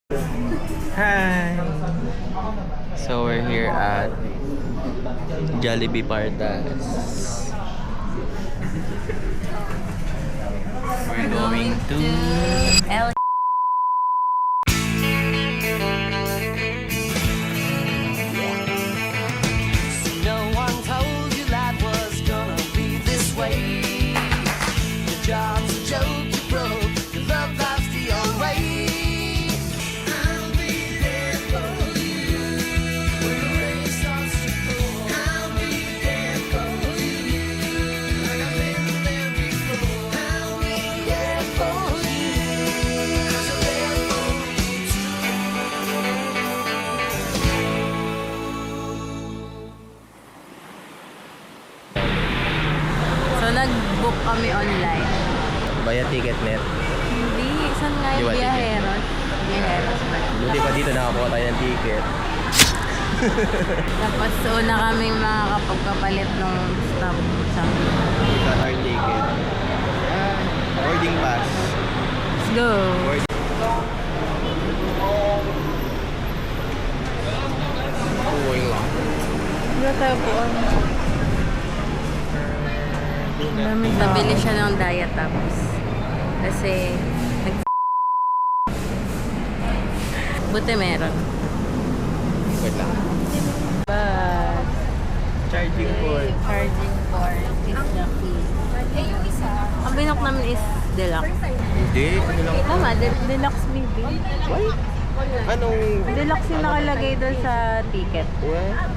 Hi! So we're here at Jollibee Pardas. We're going to L. No one told you life was gonna be this way. Your job's a joke, you broke. Your love life's the old way. I'll be there for you when the rain starts to pour. I'll be there for you like I've been there before. I'll be there for you 'cause I'm there for you too. So, nag-book kami online. Via Ticketnet. Hindi, saan nga yung Yung Biyaheros? Biyaheros ba? Buti pa dito nakakuha tayo ng ticket. Tapos, una kaming makakapagpapalit ng stop sa... We got our ticket. Boarding pass. Let's go! Uwing lang. Hindi tayo po. Nabili siya ng Diatops. Kasi, buti meron. Wait lang. But, Charging port. charging port is the key. Ang binok namin is deluxe. Hindi. Ano lang? Tama, deluxe baby. What? Anong... Deluxe yung nakalagay doon sa ticket. What?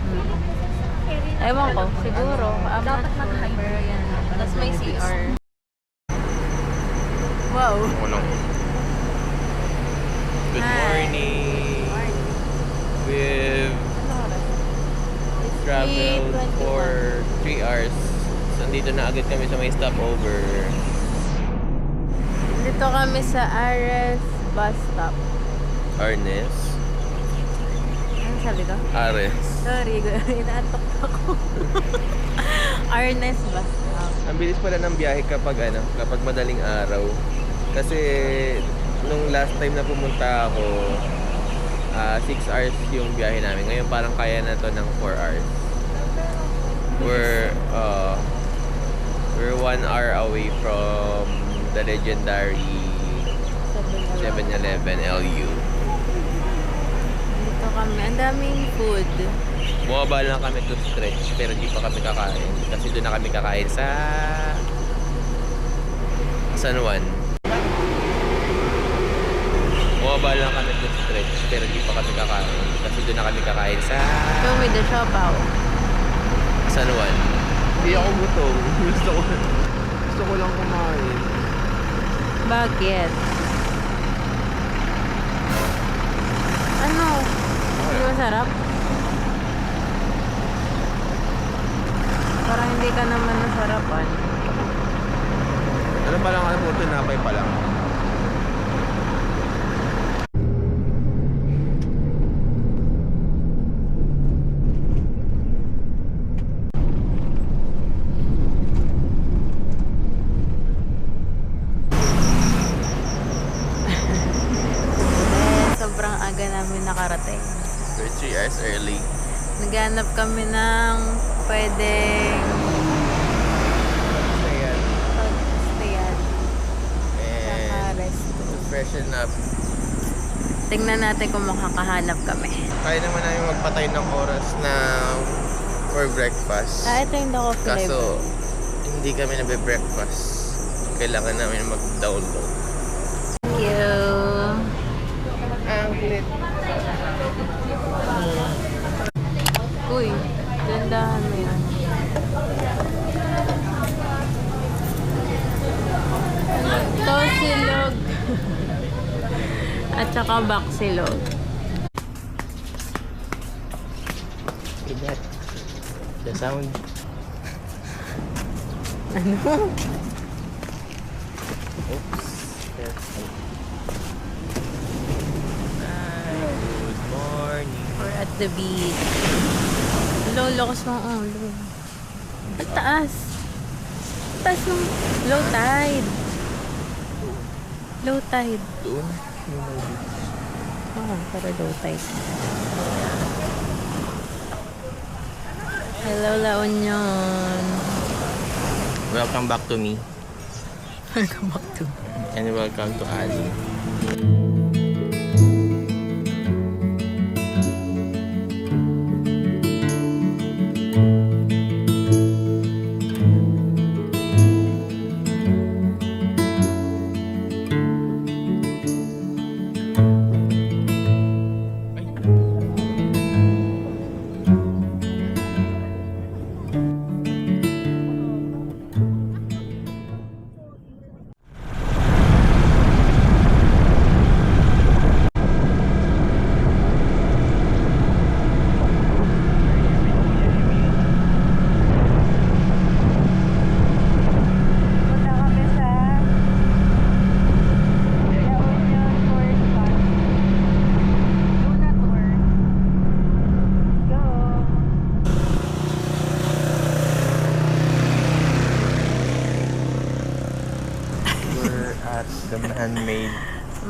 Ewan ko, siguro. I'm not sure. Pero yan. Tapos may CR. Wow. Ano? Good Hi. morning. We've traveled for 3 hours. So, nandito na agad kami sa may stopover. Dito kami sa Ares bus stop. Arnes. Ano sabi ko? Ares. Sorry, inaantok ako. Arnes bus stop. Ang bilis pala ng biyahe kapag kapag madaling araw. Kasi nung last time na pumunta ako, 6 hours yung biyahe namin. Ngayon parang kaya na to ng 4 hours. We're 1 hour away from the legendary 7-Eleven LU. Dito kami. Ang daming food. Bumaba lang kami to stretch pero di pa kami kakain. Kasi doon na kami kakain sa San Juan. Bumaba lang kami to stretch pero di pa kami kakain. Kasi doon na kami kakain sa Show me the siopaw. San Juan. Hindi ako gutom. Gusto ko lang kumain. Bakit? Ano? Hindi masarap? Parang hindi ka naman nasarapan. Ano pa lang alam mo, tinapay pa lang. Sobrang aga namin nakarating. We're 3 hours early. Naghanap kami ng pwedeng Ayan. pag-stayan. Saka And resto. to freshen up. Tingnan natin kung makakahanap kami. Kaya naman namin magpatay ng oras na for breakfast. Ito yung Dako flavor. Kaso, hindi kami nabe-breakfast. Kailangan namin mag-download. Thank you. Ang lit. Uy, gandahan mo yan. Tosilog. At saka baksilog. Look at that. The sound. Ano? Oops. Careful. Good morning. We're at the beach. Hello, lakas ng ulo. Ang taas. Taas ng low tide. Low tide. Doon. Yung may beach. para low tide. Hello, La Union. Welcome back to me. Welcome back to. And welcome to Ali. Punta kami sa La Union Tourist Spot. Luna Tour. Go! We're at the man-made.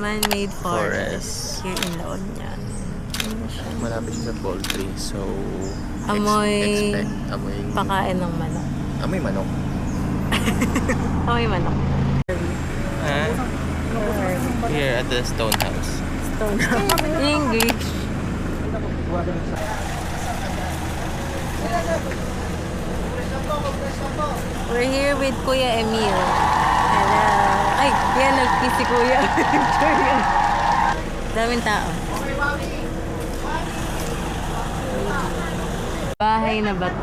Man-made Forest. forest. Here in La Union. Ano siya? Malapit siya sa poultry. So, Amoy expect amoy pakain ng manok. Amoy manok. Amoy manok. Here at the Stone House. Stone. English. We're here with Kuya Emil. Hello. Ay, yan, nag-kiss si Kuya. Daming tao. Bahay na ba to?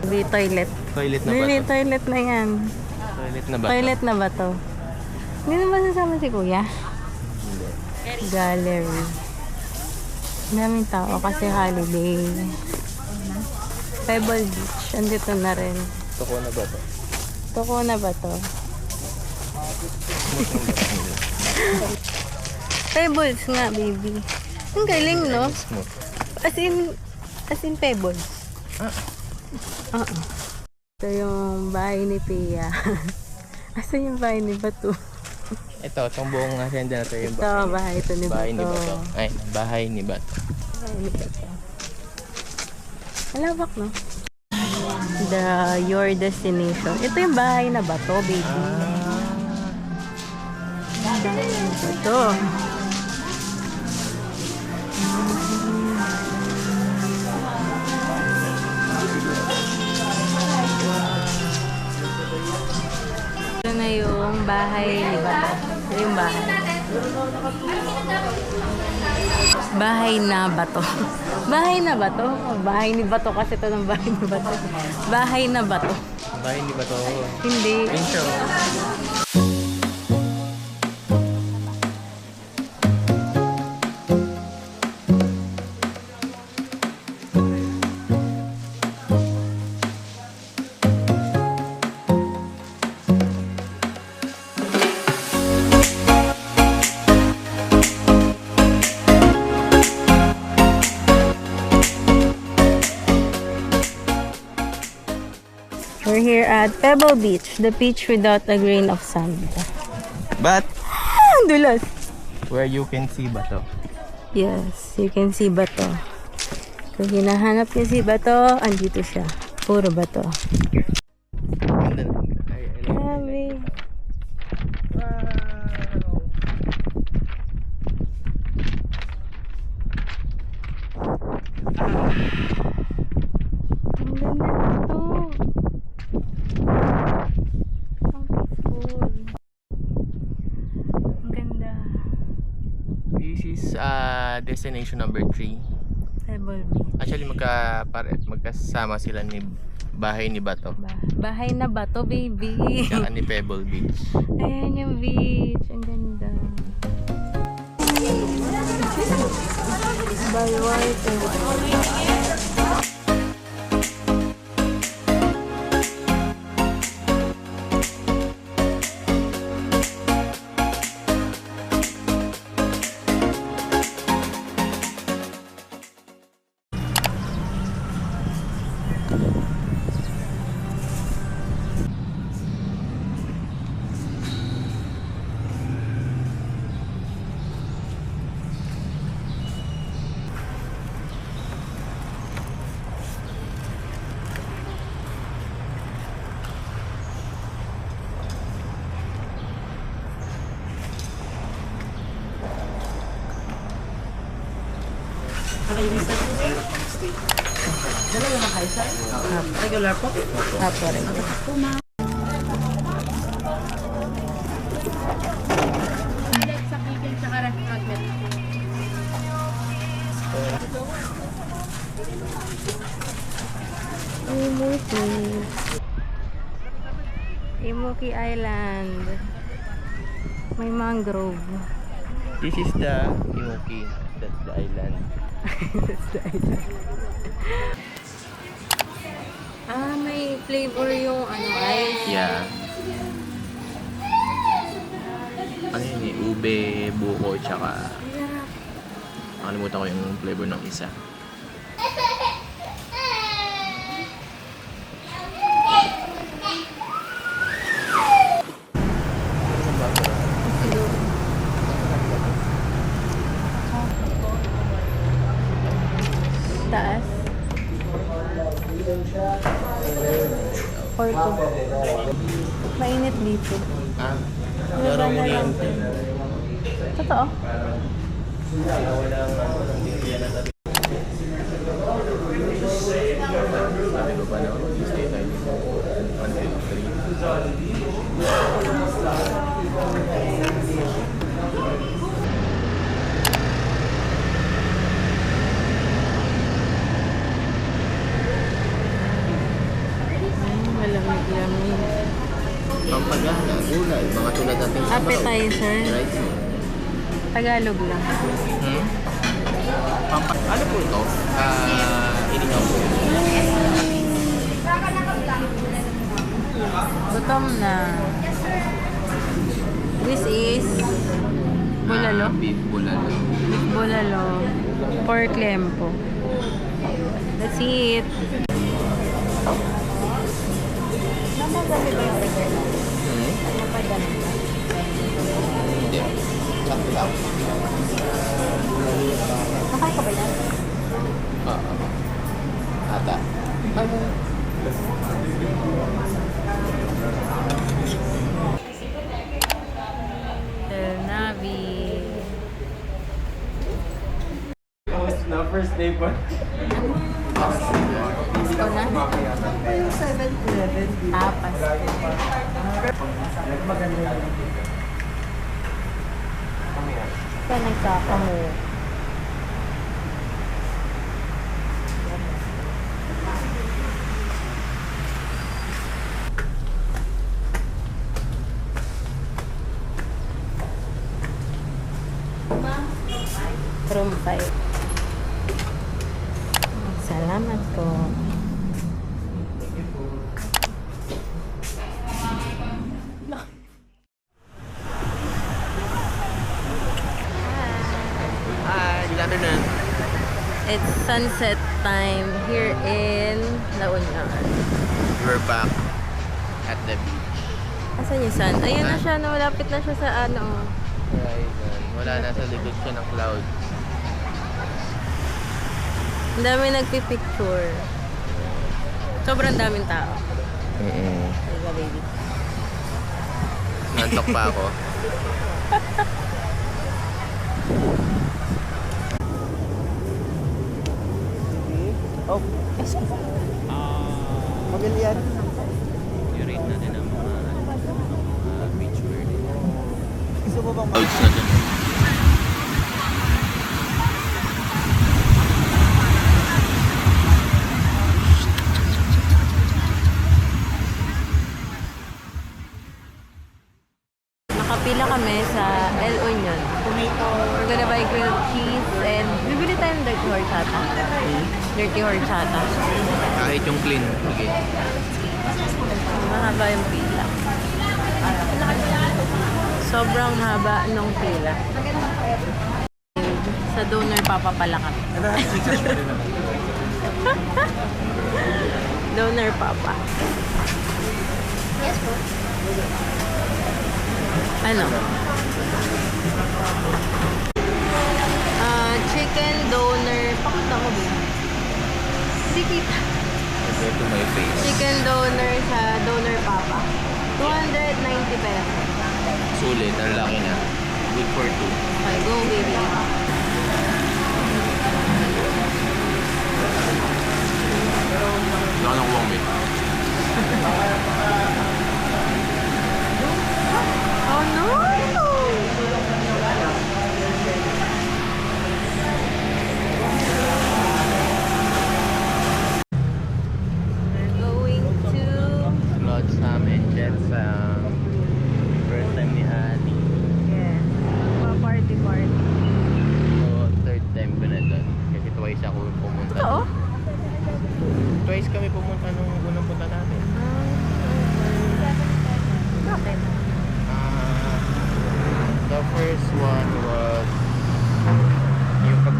Hindi toilet. Toilet na ba Hindi, to? toilet na yan. Toilet na ba to? Toilet na ba to? Hindi naman sasama si Kuya. Hindi. Gallery. Daming tao kasi holiday. Pebble Beach. Andito na rin. Toko na ba to? Toko na ba to? Pebbles nga, baby. Ang galing, no? Smooth. As in pebbles. Oo. Ito yung bahay ni Pia. Asan yung bahay ni Bato? Ito, itong buong hacienda na ito yung Ito, bahay ito ni bahay ni Bato. Bato. Ay, bahay ni Bato. Bahay ni Bato. Malawak, no? Your destination. Ito yung bahay na Bato, baby. Bahay na Bato. Ito na yung bahay ni Bato. Ito yung bahay. Bahay na Bato. Bahay na Bato? Oh, bahay ni Bato kasi ito ng bahay ni Bato. Bahay na Bato. Bahay ni Bato. Hindi. Intro. We're here at Pebble Beach, the beach without a grain of sand. But, Ang dulas! where you can see Bato. Yes, you can see Bato. Kung hinahanap niyo si Bato, andito siya. Puro Bato. Ganda na. Grabe. Ang ganda nito. Ang peaceful. Ang ganda. This is destination number 3. Pebble Beach. Actually, magkasama sila ni bahay ni Bato. Bahay na Bato, baby. Tsaka ni Pebble Beach. Ayan yung beach. Ang ganda. Baluarte. Regular po? Apo rin. Imuki. Imuki Island. May mangrove. This is the Imuki. That's the island. That's the island. May flavor yung ice. Yeah. Ano yun eh? Ube, buko, tsaka... Nakalimutan ko yung flavor ng isa. Taas. Porto. Mainit dito. Ah, Laro mo yan. Totoo? Sabi ko pa na, stay tayo dito until 3. Malamig-lamig. Pampagana, gulay, mga tulad natin sa Appetizer. rice. Tagalog lang. Ano po ito? Inihaw po. Gutom na. This is bulalo. Beef bulalo. Beef bulalo. Pork lempo. That's it. Namadali ba yung order? Napadali ba? Hindi. Sakto lang. Nakay ka ba yan? Ata. El Navi. Na first day pa. Gusto na? Yung 7-Eleven. Tapas. Saan nagkakamu? Room 5. Salamat po. Hi, good afternoon. It's sunset time here in La Union. We're back at the beach. Asan yung sun? Ayun na siya, no, malapit na siya sa ano. Horizon. Wala na sa likod siya ng cloud. Ang dami nagpipicture. Sobrang daming tao. Talaga, baby. Nantok pa ako. Oh, maganda yan. I-rate natin ang mga beach wear dito. Gusto mo bang Clouds na dun. Nakapila kami sa El Union. We're gonna buy grilled cheese and bibili tayo ng dirty horchata. Dirty horchata. Kahit yung clean. Okay. Mahaba yung pila. Sobrang haba nung pila. Sa donor papapala kami. Donor papa. Yes po. Ano? Chicken donor. Pakita mo ba? Hindi kita. Go to my face. Chicken donor sa donor papa. 290 pesos. Sulit. Ang laki na. Good for 2. Okay, go baby.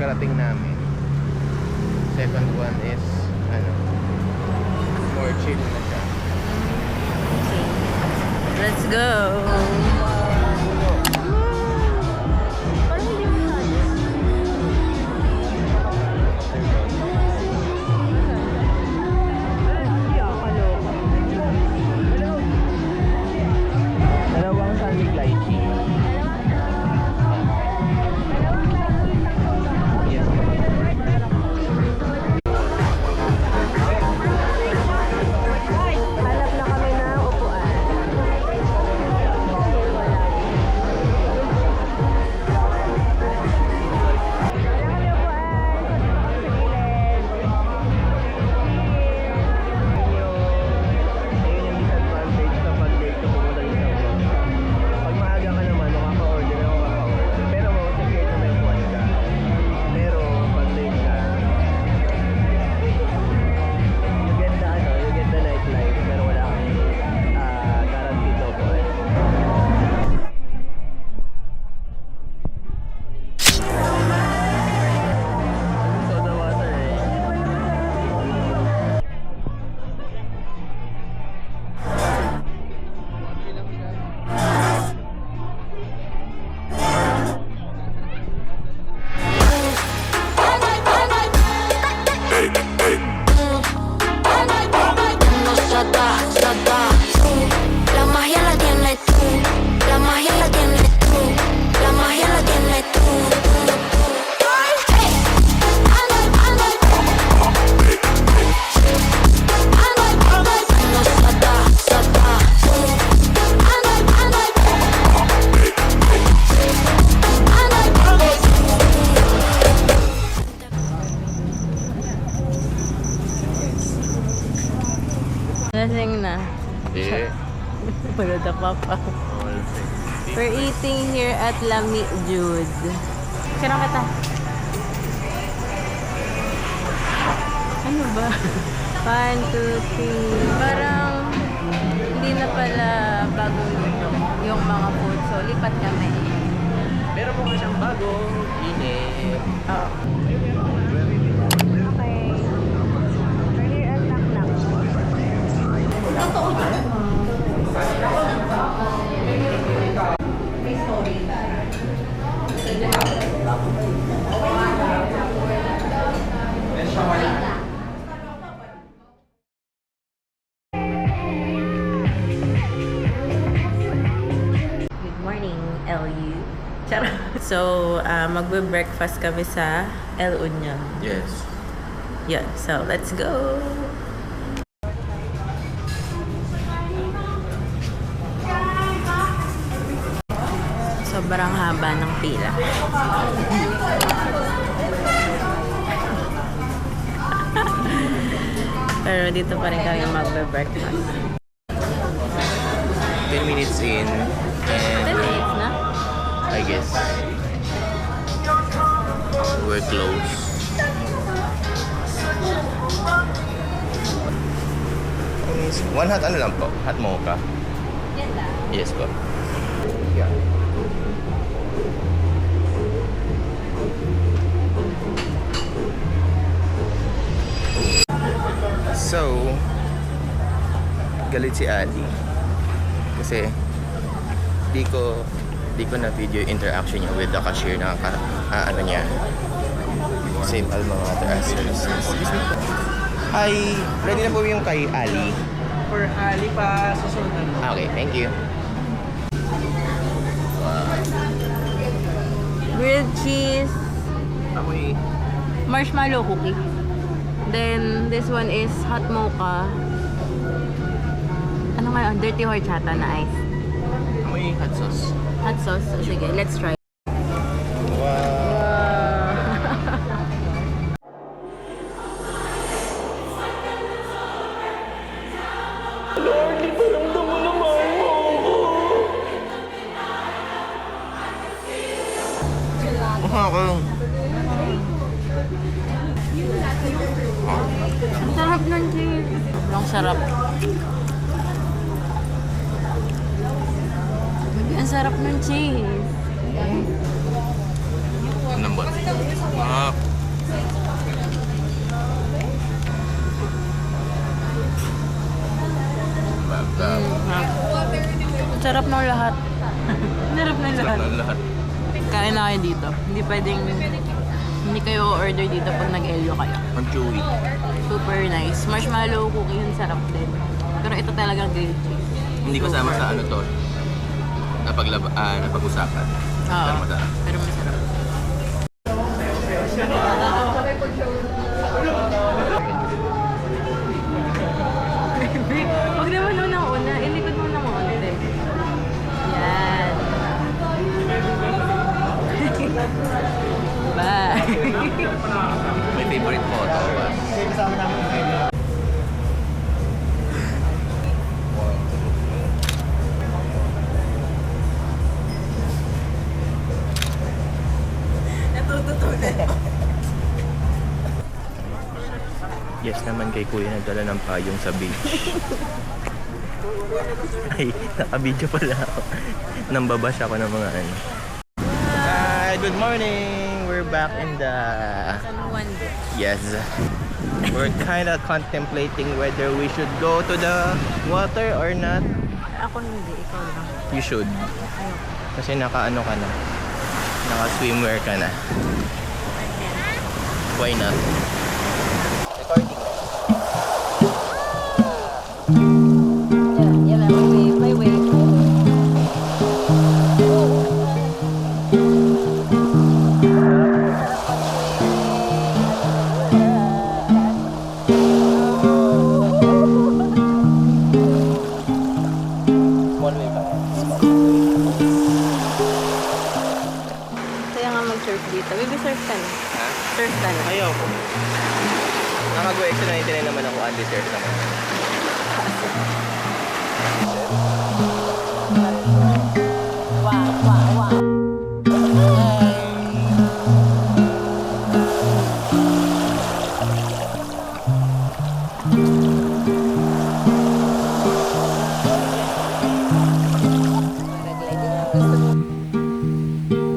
kakarating namin. Second one is, ano, more chill na siya. Let's go! Parang hindi masyado. Dalawang sunlit lychee. Yes. Hanap na kami ng upuan. Ayun yung disadvantage kapag late ka pumunta dito sa vlog. Pag maaga ka naman, makaka-order na makaka-order. Pero mausin kahit na may buwan ka. Pero pag late ka, you get the nightlife, pero wala kang guaranteed na upuan. Soda water eh. La magia la tienes tú, la magia la tienes tú, la magia la tienes tú. Lasing na. Yeah. Pero the papa. We're eating here at Lami Jude. Kaya kita. Ano ba? 1, 2, 3. Parang hindi na pala bagong luto yung mga food. So, lipat kami. Pero kung siyang bago, init. Oo. Okay. We're here at Naknak. Good morning, LU. Charot. So, magbe-breakfast kami sa El Union. Yes. Yun. So, let's go! Sobrang haba ng pila. Pero dito pa rin kami magbe-breakfast. 10 minutes in, 10 and minutes na? I guess we're close. One hot ano lang po? Hot mocha? Yan lang. Yes po. Yeah. So, galit si Ali. Kasi di ko na video interaction niya with the cashier na ano niya. Same alma mater as hers. Excuse me. Hi, ready na po yung kay Ali. For Ali pa, susunod na. Okay, thank you. Grilled cheese, Amoy. marshmallow cookie. Then, this one is hot mocha. Ano nga yun? Dirty horchata na ice. Amoy hot sauce. Hot sauce. So, sige, let's try. Wow. Ang sarap ng cheese. Ang sarap. Ang sarap ng cheese. Nambot. Ah, Sarap ng lahat. Sarap ng lahat. Sarap ng lahat. Kain na kayo dito. Hindi pwedeng, hindi kayo order dito pag nag-elyo kayo. Ang chewy. Super nice. Marshmallow cookie yun, sarap din. Pero ito talagang grilled cheese. Hindi kasama sa ano to. Napag-usapan. Oo. Pero masarap. Pero masarap. Huwag naman una. Ilikod mo ng konti. Yan. Bye. May favorite photo ba? Yes naman kay Kuya nagdala ng payong sa beach. Ay, naka-video pala ako. Nambabash ako ng mga ano. Hi, good morning! We're back in the... San Juan Beach. Yes. We're kind of contemplating whether we should go to the water or not. Ako hindi, ikaw lang. You should. Kasi naka-ano ka na. Naka-swimwear ka na. Why not? Recording. Yeah, may wave. Small wave pa. Kaya nga mag-surf dito. Baby, surf ka na. Ha? Surf ka na. Ayaw ko. Nakag-extra na itinay naman ako undeserved naman. Wow.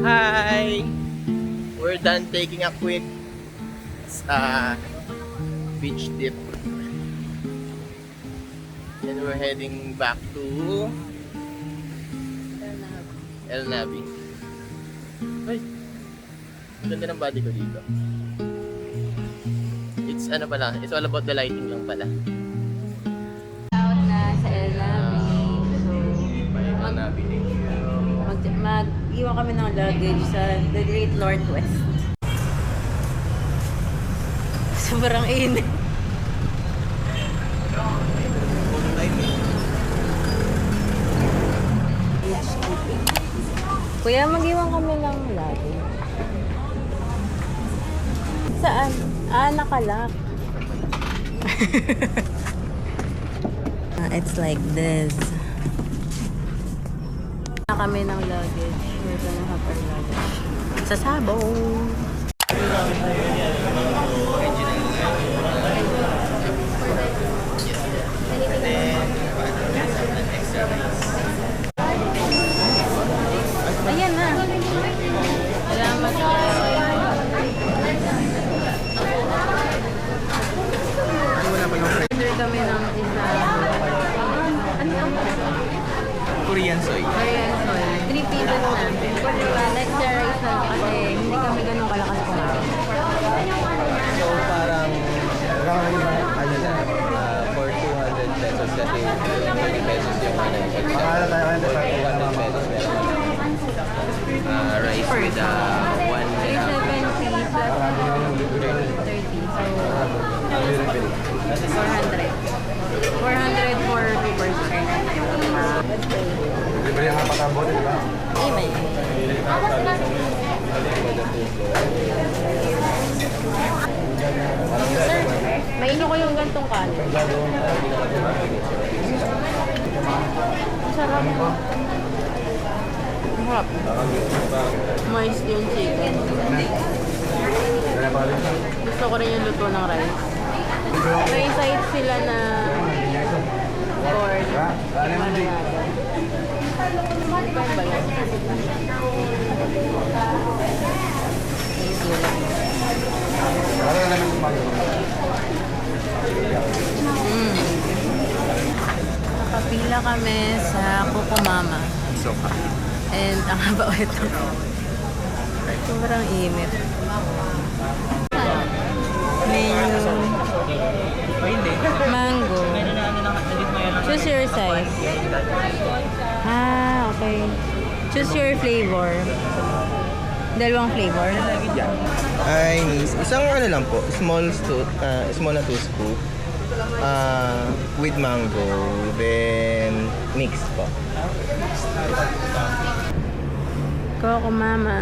Hi! We're done taking a quick beach dip. And we're heading back to El Navi. Ay! Ang ganda ng body ko dito. It's ano pala, it's all about the lighting lang pala. Out na sa El Navi. So, El Navi. mag-iwan kami ng luggage sa The Great Northwest. Sobrang init. Kuya, mag-iwan kami ng luggage. Saan? Nakalak. It's like this. Kami ng luggage. We're gonna have our luggage. Sa Sabong. Ayan na. Salamat. Order kami ng isa. Ano ang Korean soy. Korean soy. 3 pieces na. Extra rice na kasi hindi kami ganun kalakas kumain. So parang ano na, for 200 pesos kasi 30 pesos yung ano yung pag-shop. For 200 pesos meron rice with 370 plus 30. So, 400. 400 for 2 person. Libre ang patambo, di ba? Iba yun. Sir, maino ko yung gantong kanin. Ang sarap. Ang sarap. Moist yung chicken. Gusto ko rin yung luto ng rice. May side sila na corn. Marinado. Ano ba yan? Thank you. Nakapila kami sa Coco Mama. So hot. And ang haba ito. Sobrang init. Menu. O hindi. Mango. Ano na nakalit mo yan. Choose your size. Ah, okay. Choose your flavor. Dalawang flavor. Ay, isang ano lang po, small na 2 scoop. With mango, then mixed po. Coco Mama.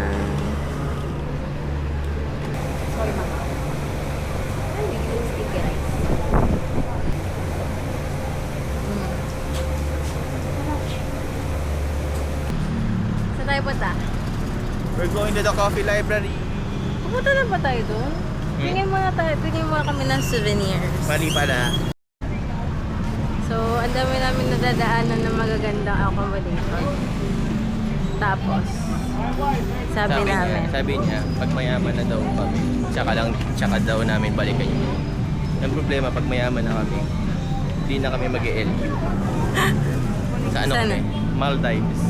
Saan tayo punta? We're going to the coffee library. Pupunta na ba tayo doon? Tingin muna kami ng souvenirs. Mali pala. So, ang dami namin nadadaanan ng magagandang accommodation. Tapos, sabi namin, Sabi niya, pag mayaman na daw kami, tsaka daw namin balikan yun. Ang problema, pag mayaman na kami, hindi na kami mag-e-L. Sa ano Sana? kami? Maldives.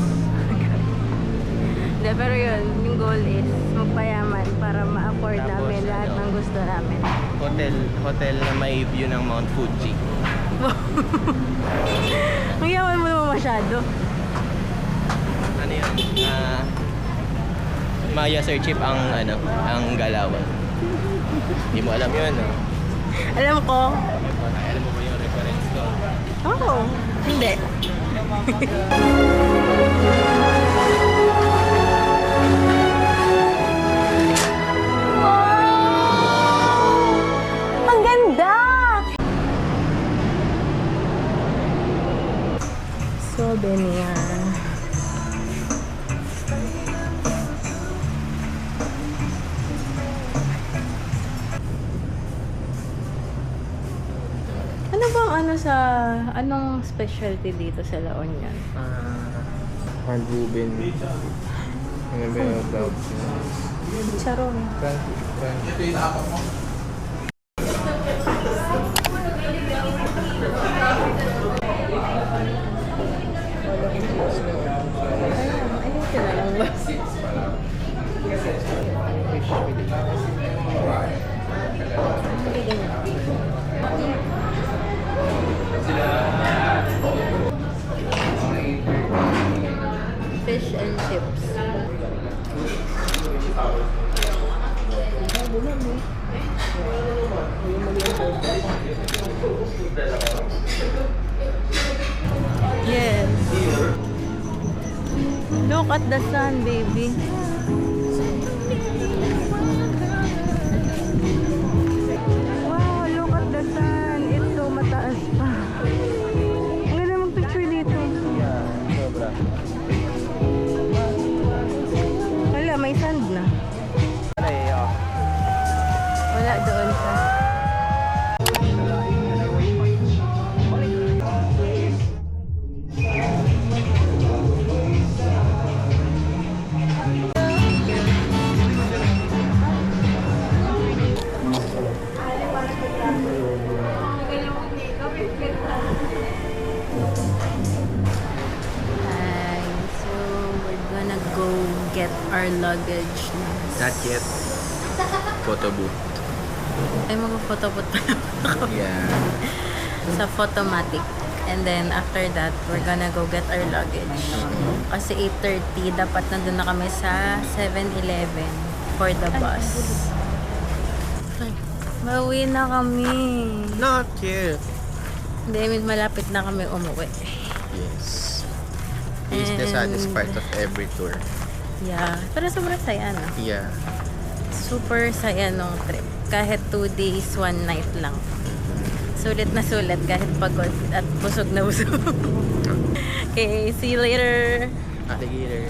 hindi, pero yun, yung goal is magpayaman para ma-afford Tapos, namin lahat ano? ng gusto namin. Hotel na may view ng Mount Fuji. Ang yaman mo naman masyado. Ano yun? Maya Sir Chip ang Galawan. Hindi mo alam yun, no? Alam ko. Alam mo ba yung reference ko? Oo. Hindi. Ang ganda! Souvenir. Ano bang anong specialty dito sa La Union? Hand Ruben. Ano ba yung vlog? Charon. Ayun sila lang ba? Fish and chips. Yes. Look at the sun, baby. Wow, look at the sun. It's so mataas pa. Ang ganda mag-picture dito. Sobra. Wala, may sand na. Wala doon sa... Hi, so we're gonna go get our luggage na. Not yet. Photo booth. Ay, mag-photobooth pa naman ako Yeah. sa Photomatic. And then after that, we're gonna go get our luggage. Kasi 8:30, dapat nandun na kami sa 7-Eleven for the bus. Bawi na kami. Not yet. Hindi, malapit na kami umuwi. Yes. This is the And- saddest part of every tour. Yeah. Pero sobrang saya na. Yeah. Super saya nung trip. Kahit 2 days, 1 night lang. Sulit na sulit kahit pagod at busog na busog. Okay, see you later. Alligator.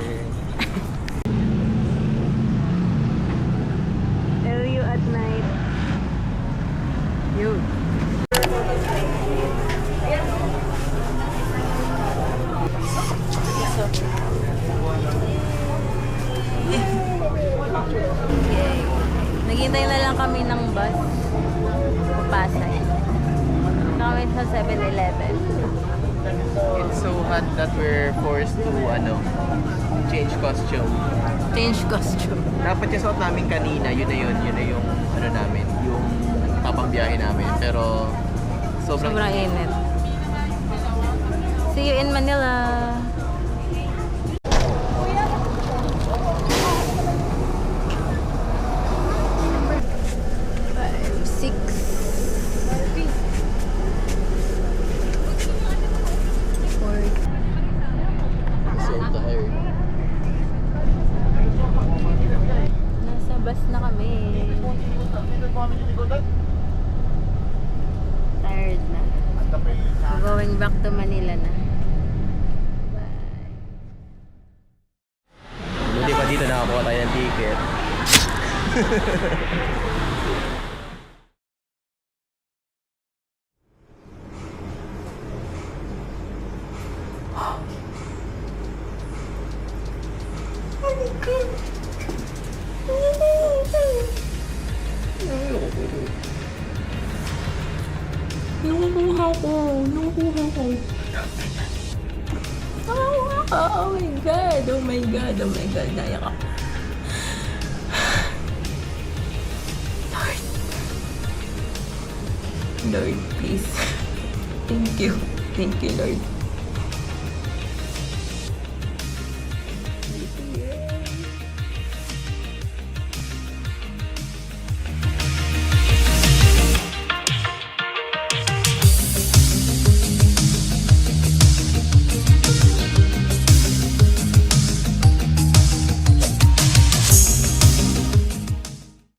LU at night. Yun. Yay. Naghintay na lang kami ng bus. Pasay. Kami sa 7-Eleven. It's so hot that we're forced to, change costume. Change costume. Dapat yung suot namin kanina, yun na yung, namin, yung papambiyahe namin. Pero, sobrang Init. See you in Manila. Five, six. Four. so tired. Nasa bus na kami. Tired na. Going back to Manila na. Buti pa dito nakakuha tayo ng ticket. Nakukuha ko. Oh my God. Oh my God. Oh my God. Naiyak ako. Lord, please. Thank you. Thank you, Lord.